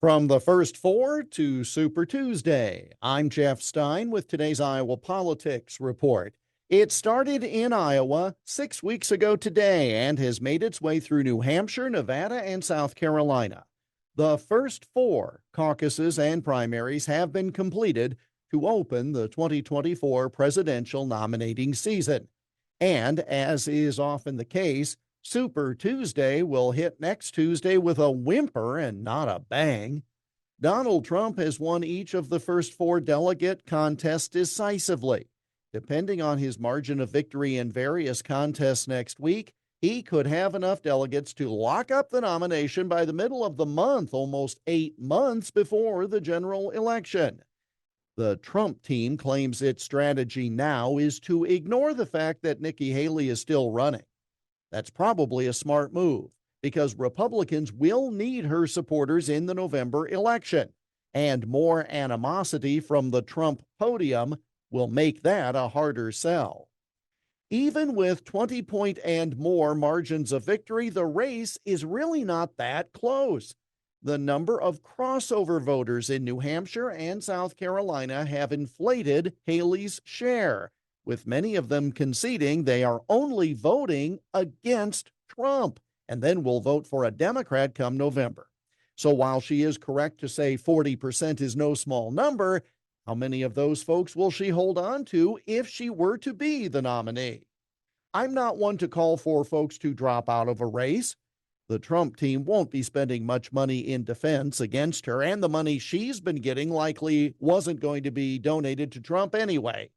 From the first four to Super Tuesday, I'm Jeff Stein with today's Iowa Politics Report. It started in Iowa 6 weeks ago today and has made its way through New Hampshire, Nevada, and South Carolina. The first four caucuses and primaries have been completed to open the 2024 presidential nominating season. And as is often the case, Super Tuesday will hit next Tuesday with a whimper and not a bang. Donald Trump has won each of the first four delegate contests decisively. Depending on his margin of victory in various contests next week, he could have enough delegates to lock up the nomination by the middle of the month, almost 8 months before the general election. The Trump team claims its strategy now is to ignore the fact that Nikki Haley is still running. That's probably a smart move because Republicans will need her supporters in the November election, and more animosity from the Trump podium will make that a harder sell. Even with 20-point and more margins of victory, the race is really not that close. The number of crossover voters in New Hampshire and South Carolina have inflated Haley's share, with many of them conceding they are only voting against Trump and then will vote for a Democrat come November. So while she is correct to say 40% is no small number, how many of those folks will she hold on to if she were to be the nominee? I'm not one to call for folks to drop out of a race. The Trump team won't be spending much money in defense against her, and the money she's been getting likely wasn't going to be donated to Trump anyway.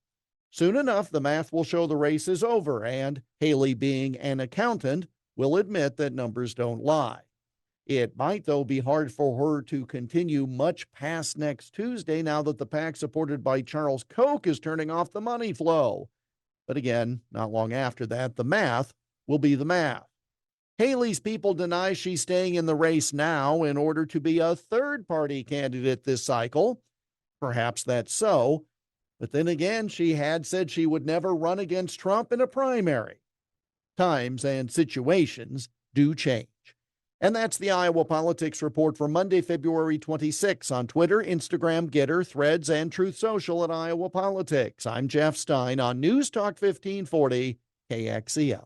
Soon enough, the math will show the race is over, and Haley, being an accountant, will admit that numbers don't lie. It might, though, be hard for her to continue much past next Tuesday now that the PAC supported by Charles Koch is turning off the money flow. But again, not long after that, the math will be the math. Haley's people deny she's staying in the race now in order to be a third-party candidate this cycle. Perhaps that's so. But then again, she had said she would never run against Trump in a primary. Times and situations do change. And that's the Iowa Politics Report for Monday, February 26 on Twitter, Instagram, Getter, Threads, and Truth Social at Iowa Politics. I'm Jeff Stein on News Talk 1540 KXEL.